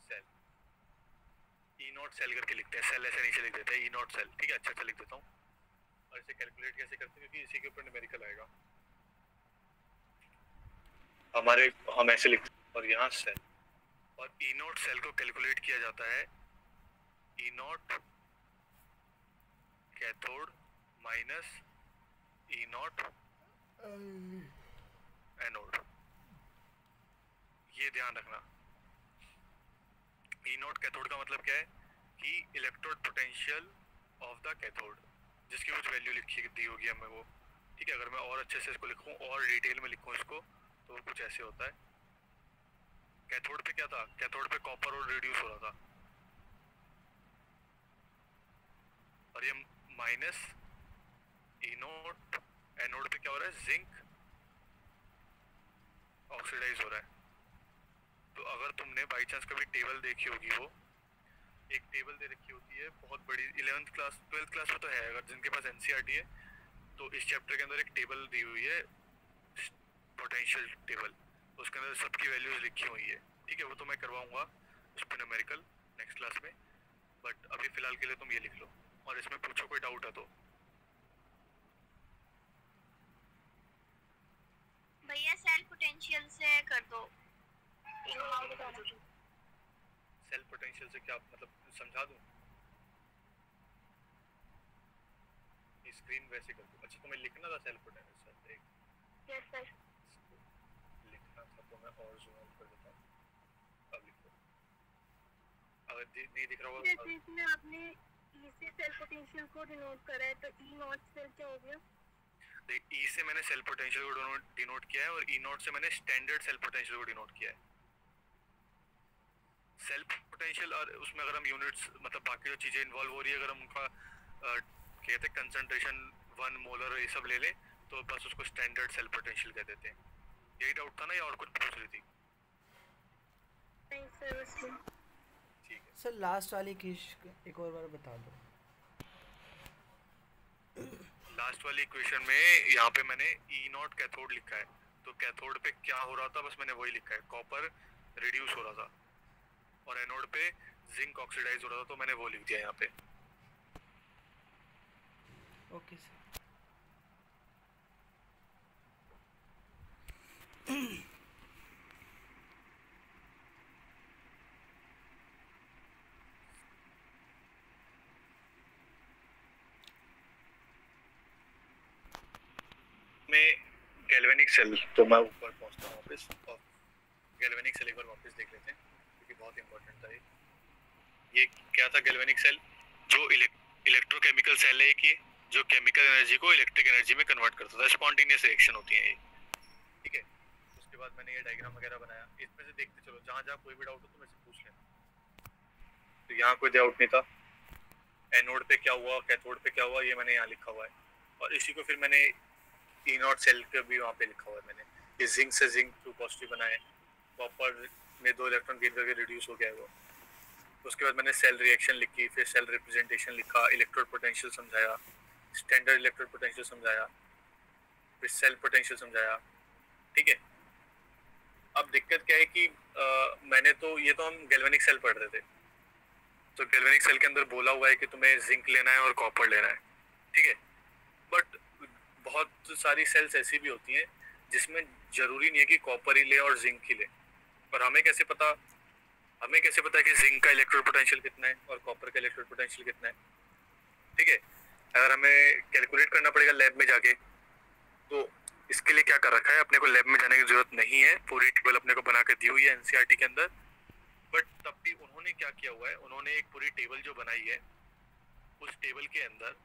cell, E naught cell करके लिखते हैं, सेल ऐसे नीचे लिख देते हैं ई नॉट सेल, ठीक है। अच्छा लिख देता हूँ। और इसे कैलकुलेट कैसे करते हैं, क्योंकि इसी के ऊपर न्यूमेरिकल आएगा हमारे, हम ऐसे लिखते हैं और यहाँ सेल, और ई नॉट सेल को कैलकुलेट किया जाता है E naught cathode minus E naught anode. ये ध्यान रखना, ई नॉट कैथोड का मतलब क्या है कि electrode potential of the cathode, जिसकी कुछ वैल्यू लिखी दी होगी हमें वो, ठीक है। अगर मैं और अच्छे से इसको लिखूं और डिटेल में लिखूं इसको, तो कुछ ऐसे होता है। कैथोड पे क्या था, कैथोड पे कॉपर और रिड्यूस हो रहा था, और ये माइनस ई नॉट एनोड पे क्या हो रहा है, जिंक ऑक्सीडाइज हो रहा है। तो अगर तुमने बाई चांस कभी टेबल देखी होगी, वो एक टेबल दे रखी होती है बहुत बड़ी, 11th क्लास 12th क्लास में तो है, अगर जिनके पास एनसीईआरटी है तो इस चैप्टर के अंदर एक टेबल दी हुई है पोटेंशियल टेबल, तो उसके अंदर सबकी वैल्यूज लिखी हुई है, ठीक है। वो तो मैं करवाऊंगा उस पर न्यूमेरिकल नेक्स्ट क्लास में, बट अभी फिलहाल के लिए तुम ये लिख लो, और इसमें पूछो कोई डाउट है तो। भैया सेल पोटेंशियल से कर दो। सेल पोटेंशियल से क्या मतलब, समझा दूं? स्क्रीन वैसे कर दो। अच्छा तुम्हें लिखना था सेल पोटेंशियल, देख यस सर। लिखना था तो मैं और जूम आउट कर देता हूं, अब लिख लो। अगर नहीं दिख रहा होगा जैसे इसमें आपने ई से सेल पोटेंशियल को डिनोट करा है, तो ई नॉट सेल क्या हो गया? देख, ई से मैंने सेल पोटेंशियल को डिनोट किया है, और ई नॉट से मैंने स्टैंडर्ड सेल पोटेंशियल को डिनोट किया है। सेल्फ पोटेंशियल, और उसमें अगर हम यूनिट्स मतलब बाकी जो चीज़ें इन्वॉल्व हो रही है, अगर हम उनका कहते हैं कंसंट्रेशन 1 मोलर ये सब ले ले, तो बस उसको स्टैंडर्ड सेल पोटेंशियल कह देते हैं। यही डाउट था ना, या और कुछ पूछ रही थी? नहीं सर, उसमें ठीक है सर लास्ट वाली किश एक और बार बता दो। लास्ट वाली इक्वेशन में यहाँ पे मैंने ई नॉट कैथोड लिखा है, तो कैथोड पे क्या हो रहा था बस मैंने वही लिखा है, कॉपर रिड्यूस हो रहा था, और एनोड पे जिंक ऑक्सीडाइज हो रहा था, तो मैंने वो लिख दिया यहाँ पे। Okay sir. में गैल्वेनिक सेल, तो मैं ऊपर पहुंचता हूँ वापस, और गैल्वेनिक सेल एक बार वापस देख लेते हैं क्योंकि बहुत इंपॉर्टेंट था ये क्या था गैल्वेनिक सेल? जो इलेक्ट्रोकेमिकल सेल है कि जो केमिकल एनर्जी को इलेक्ट्रिक एनर्जी में कन्वर्ट करता था, स्पॉन्टेनियस रिएक्शन होती है ये, ठीक है। उसके बाद मैंने ये डायग्राम वगैरह बनाया, इसमें से देखते चलो, जहाँ जहाँ कोई भी डाउट हो तो मेरे से पूछ लेना। तो यहाँ कोई डाउट नहीं था, एनोड पे क्या हुआ, कैथोड पे क्या हुआ, ये मैंने यहाँ लिखा हुआ है, और इसी को फिर मैंने ई नॉट सेल के भी वहाँ पे लिखा हुआ है मैंने, कि जिंक से जिंक 2 पॉजिटिव बनाए, कॉपर में 2 इलेक्ट्रॉन गेन करके रिड्यूस हो गया है वो। उसके बाद मैंने सेल रिएक्शन लिखी, फिर सेल रिप्रेजेंटेशन लिखा, इलेक्ट्रोड पोटेंशियल समझाया, स्टैंडर्ड इलेक्ट्रोड पोटेंशियल समझाया, फिर सेल पोटेंशियल समझाया, ठीक है। अब दिक्कत क्या है कि मैंने तो ये तो हम गैल्वेनिक सेल पढ़ रहे थे, तो गैल्वेनिक सेल के अंदर बोला हुआ है कि तुम्हें जिंक लेना है और कॉपर लेना है, ठीक है। बट बहुत सारी सेल्स ऐसी भी होती हैं जिसमें जरूरी नहीं है कि कॉपर ही ले और जिंक ही ले, और हमें कैसे पता कि जिंक का इलेक्ट्रोड पोटेंशियल कितना है और कॉपर का इलेक्ट्रोड पोटेंशियल कितना है, ठीक है। अगर हमें कैलकुलेट करना पड़ेगा लैब में जाके, तो इसके लिए क्या कर रखा है, अपने को लैब में जाने की जरूरत नहीं है, पूरी टेबल अपने को बना के दी हुई है एनसीईआरटी के अंदर। बट तब भी उन्होंने क्या किया हुआ है, उन्होंने एक पूरी टेबल जो बनाई है, उस टेबल के अंदर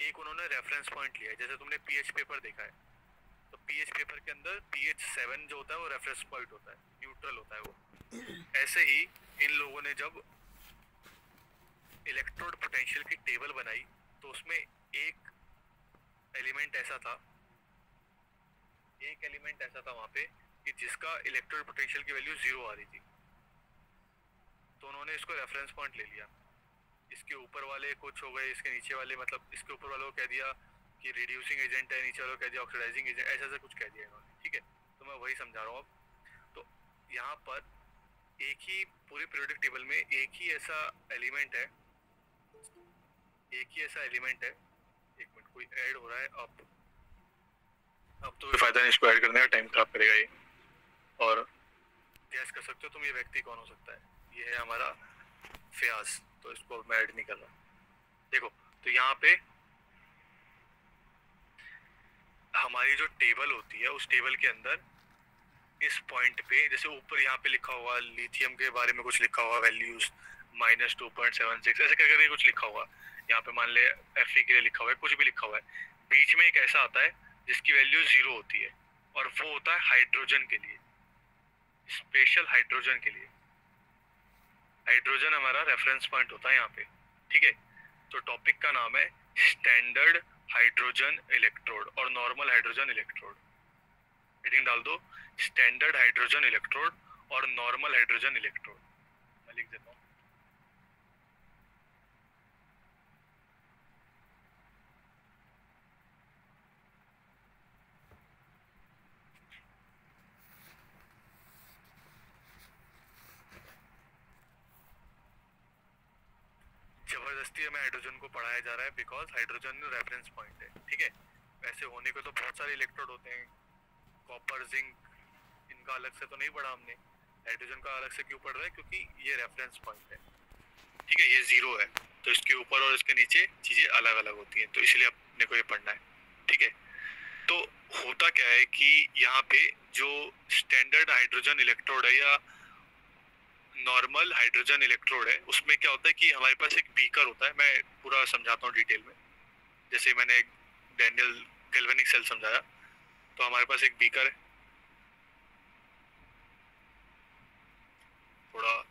एक उन्होंने रेफरेंस पॉइंट लिया है। जैसे तुमने पीएच पेपर देखा है, तो पीएच पेपर के अंदर pH 7 जो होता है वो रेफरेंस पॉइंट होता है, न्यूट्रल होता है वो। ऐसे ही इन लोगों ने जब इलेक्ट्रोड पोटेंशियल की टेबल बनाई, तो उसमें एक एलिमेंट ऐसा था वहाँ पे कि जिसका इलेक्ट्रोड पोटेंशियल की वैल्यू 0 आ रही थी, तो उन्होंने इसको रेफरेंस पॉइंट ले लिया। इसके ऊपर वाले कुछ हो गए, इसके नीचे वाले मतलब इसके ऊपर वालों को कह दिया कि रिड्यूसिंग एजेंट है, नीचे वालों को कह दिया ऑक्सीडाइजिंग एजेंट, ऐसा कुछ कह दिया इन्होंने, ठीक है। तो मैं मैं वही समझा रहा हूँ अब। तो यहाँ पर एक ही पूरे पीरियोडिक टेबल में एक ही ऐसा एलिमेंट है, एक मिनट कोई ऐड हो रहा है अब तो फायदा नहीं इसको ऐड करने का, टाइम खराब करेगा ये। और गैस कर सकते हो तुम ये व्यक्ति कौन हो सकता है? ये है हमारा फयाज, तो इसको मैं ऐड नहीं कर रहा। देखो तो यहाँ पे हमारी जो टेबल होती है उस टेबल के अंदर इस पॉइंट पे, जैसे ऊपर यहाँ पे लिखा हुआ लिथियम के बारे में कुछ लिखा हुआ वैल्यूज -2.76 ऐसे करके कुछ लिखा हुआ, यहाँ पे मान ले Fe के लिए लिखा हुआ है, कुछ भी लिखा हुआ है। बीच में एक ऐसा आता है जिसकी वैल्यू 0 होती है और वो होता है हाइड्रोजन के लिए, स्पेशल हाइड्रोजन के लिए। हाइड्रोजन हमारा रेफरेंस पॉइंट होता है यहाँ पे, ठीक है। तो टॉपिक का नाम है स्टैंडर्ड हाइड्रोजन इलेक्ट्रोड और नॉर्मल हाइड्रोजन इलेक्ट्रोड। हेडिंग डाल दो स्टैंडर्ड हाइड्रोजन इलेक्ट्रोड और नॉर्मल हाइड्रोजन इलेक्ट्रोड। मैं लिख देता हूँ। जबरदस्ती हमें हाइड्रोजन को पढ़ाया जा रहा है बिकॉज हाइड्रोजन रेफरेंस पॉइंट है, ठीक है। वैसे होने को तो बहुत सारे इलेक्ट्रोड होते हैं, कॉपर, जिंक, इनका अलग से तो नहीं पढ़ा हमने। हाइड्रोजन का अलग से क्यों पढ़ रहा है? क्योंकि ये रेफरेंस पॉइंट है, ठीक है। ये 0 है तो इसके ऊपर और इसके नीचे चीजें अलग अलग होती हैं, तो इसलिए अपने को ये पढ़ना है, ठीक है। तो होता क्या है कि यहाँ पे जो स्टैंडर्ड हाइड्रोजन इलेक्ट्रोड है या नॉर्मल हाइड्रोजन इलेक्ट्रोड है, उसमें क्या होता है कि हमारे पास एक बीकर होता है। मैं पूरा समझाता हूँ डिटेल में, जैसे मैंने डैनियल गैल्वेनिक सेल समझाया। तो हमारे पास एक बीकर है, थोड़ा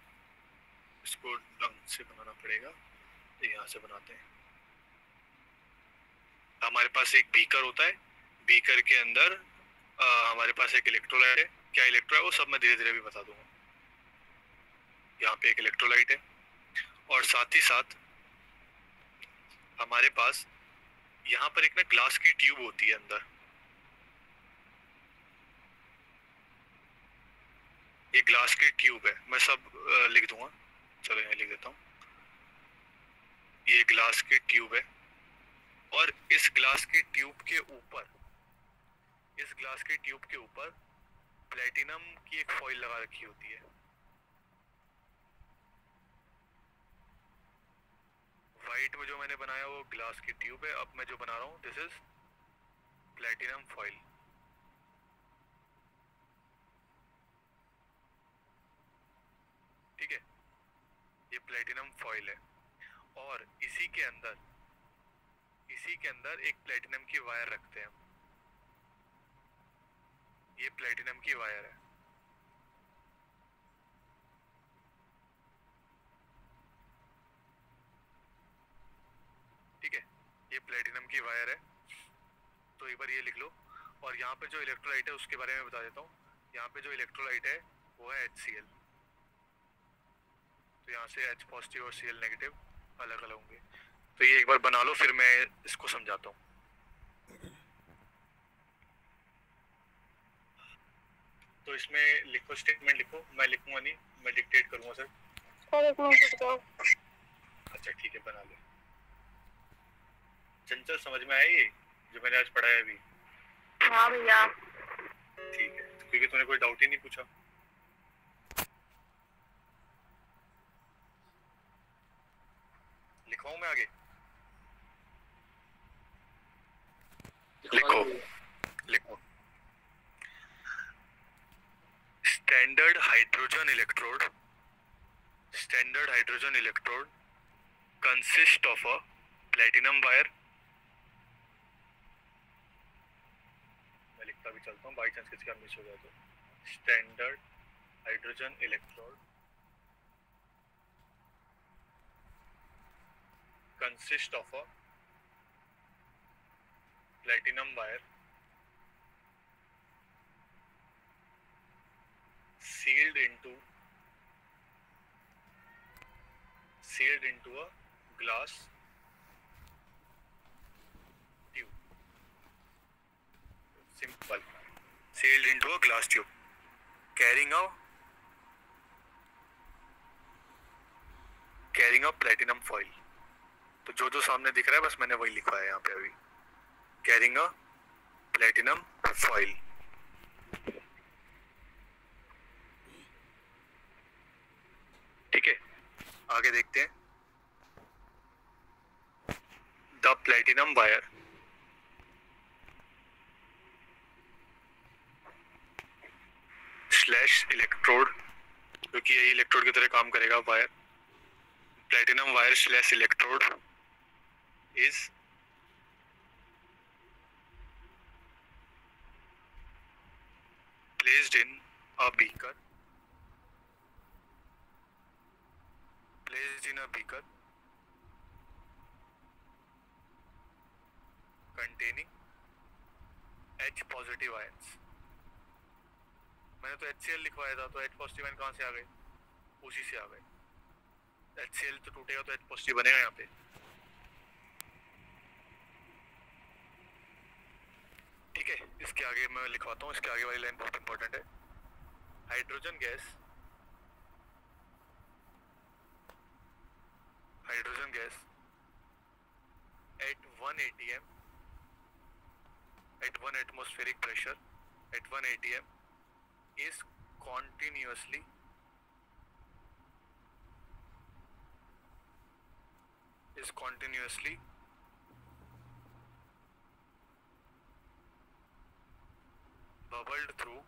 इसको ढंग से बनाना पड़ेगा, तो यहाँ से बनाते हैं। हमारे पास एक बीकर होता है, बीकर के अंदर हमारे पास एक इलेक्ट्रोलाइट है। क्या इलेक्ट्रो है वो सब मैं धीरे धीरे भी बता दूंगा। यहाँ पे एक इलेक्ट्रोलाइट है और साथ ही साथ हमारे पास यहाँ पर एक ना ग्लास की ट्यूब होती है अंदर। ये ग्लास की ट्यूब है, मैं सब लिख दूंगा, चलो यहाँ लिख देता हूँ। ये ग्लास की ट्यूब है और इस ग्लास की ट्यूब के ऊपर, इस ग्लास की ट्यूब के ऊपर प्लेटिनम की एक फॉइल लगा रखी होती है। वाइट में जो मैंने बनाया वो ग्लास की ट्यूब है, अब मैं जो बना रहा हूँ दिस इज प्लेटिनम फॉइल, ठीक है। ये प्लेटिनम फॉइल है और इसी के अंदर एक प्लेटिनम की वायर रखते हैं हम। ये प्लेटिनम की वायर है, ठीक है। ये प्लेटिनम की वायर है, तो एक बार ये लिख लो। और यहाँ पे जो इलेक्ट्रोलाइट है उसके बारे में बता देता हूँ। यहाँ पे जो इलेक्ट्रोलाइट है वो है HCl, तो यहाँ से H पॉजिटिव और Cl नेगेटिव अलग अलग होंगे। तो ये एक बार बना लो, फिर मैं इसको समझाता हूँ। तो इसमें लिखो, स्टेटमेंट लिखो, मैं लिखूंगा नहीं, मैं डिक्टेट करूंगा सर। अच्छा ठीक है, बना ले। चंचल समझ में आया ये जो मैंने आज पढ़ाया अभी? हाँ भैया। ठीक है, तो क्योंकि तूने कोई डाउट ही नहीं पूछा। लिखवाऊं मैं आगे? लिखो लिखो। Standard hydrogen electrode consist of a platinum wire. मैं लिखता भी चलता हूँ, बाई चांस किसी का मिस हो जाए तो। Standard hydrogen electrode consist of a platinum wire sealed into a glass tube. sealed into a glass tube carrying a platinum foil. तो जो जो सामने दिख रहा है बस मैंने वही लिखा है यहाँ पे अभी, carrying a platinum foil. ठीक है, आगे देखते हैं. The platinum wire slash electrode, क्योंकि यही इलेक्ट्रोड की तरह काम करेगा wire. Platinum wire slash electrode is placed in a beaker containing H positive ions. मैंने तो HCl लिखवाया था, तो H पॉजिटिव आयन कहाँ से आ गए? उसी से आ गए. HCl तो टूटेगा तो H पॉजिटिव बनेगा यहाँ पे. ठीक है, इसके आगे मैं लिखवाता हूँ. इसके आगे वाली लाइन बहुत इंपॉर्टेंट है. Hydrogen gas at 1 atm at 1 atmospheric pressure at 1 atm is continuously bubbled through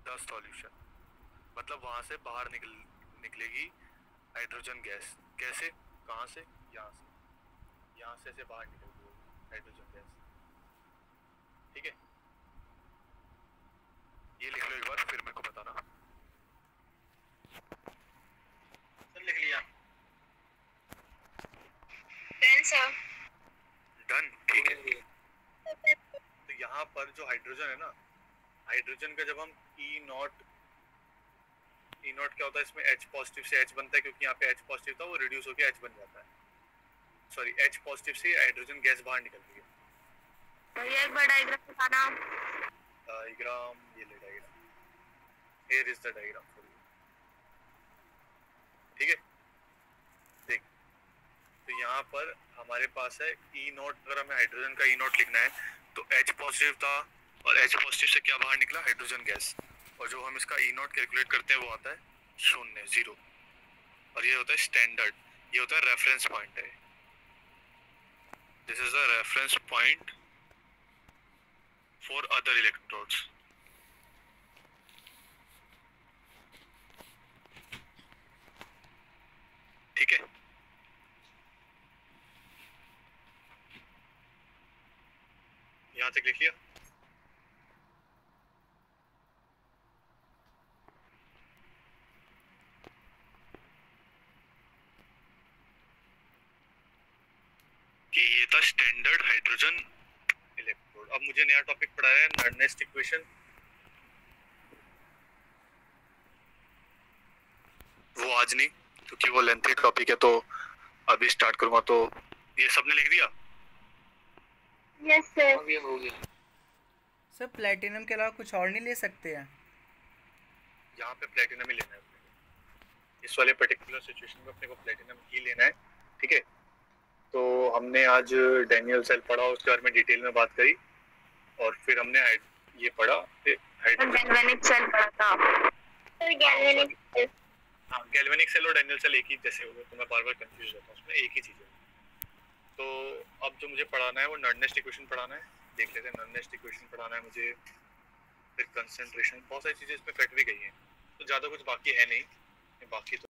the solution. मतलब वहां से बाहर निकलेगी हाइड्रोजन गैस. कैसे? कहाँ से? यहाँ से ऐसे बाहर निकलेगी हाइड्रोजन गैस. ठीक है, ये लिख लो एक बार, फिर मेरे को बताना. सर लिख लिया. डन. ठीक है, तो यहाँ पर जो हाइड्रोजन है ना, हाइड्रोजन का जब हम ई नॉट क्या होता है इसमें, H पॉजिटिव से H बनता है, क्योंकि यहाँ पे H पॉजिटिव था वो रिड्यूस होकर H बन जाता है. सॉरी, H पॉजिटिव से हाइड्रोजन गैस बाहर निकल रही है. तो ये एक बार डायग्राम दिखाना. डायग्राम ये ले, diagram here is the diagram for you. ठीक है, देख, तो यहाँ पर हमारे पास है ई नॉट. अगर हमें हाइड्रोजन का ई नॉट लिखना है तो H पॉजिटिव था, और H पॉजिटिव से क्या बाहर निकला? Hydrogen gas. और जो हम इसका ई नॉट कैलकुलेट करते हैं वो आता है 0. और ये होता है स्टैंडर्ड, ये होता है रेफरेंस पॉइंट है. This is the reference point for other electrodes. ठीक है, यहां तक लिख लिया. कि ये था स्टैंडर्ड हाइड्रोजन इलेक्ट्रोड. अब मुझे नया टॉपिक पढ़ा है, नर्नेस्ट इक्वेशन. वो आज नहीं, क्योंकि वो लेंथी टॉपिक है, तो अभी स्टार्ट करूंगा. तो ये सबने लिख दिया? Yes sir. अब ये हो गया. सर प्लेटिनम के अलावा कुछ और नहीं ले सकते हैं? यहाँ पे प्लेटिनम ही लेना है अपने को. इस वाले पर्टिकुलर सिचुएशन में अपने को प्लेटिनम ही लेना है. ठीक है, तो हमने आज डैनियल सेल पढ़ा, उसके बारे में डिटेल में बात करी, और फिर हमने ये पढ़ा गैल्वेनिक सेल पढ़ा था. Sir galvanic cell. हाँ, गैल्वेनिक सेल और डैनियल सेल एक ही जैसे हो गए, तो मैं बार बार कंफ्यूज होता हूँ. उसमें एक ही चीज़ है. तो अब जो मुझे पढ़ाना है वो नर्नेस्ट इक्वेशन पढ़ाना है. देख लेते हैं, नर्नेस्ट इक्वेशन पढ़ाना है मुझे. फिर कंसंट्रेशन, बहुत सारी चीज़ें इसमें कट भी गई हैं, तो ज़्यादा कुछ बाकी है नहीं. बाकी तो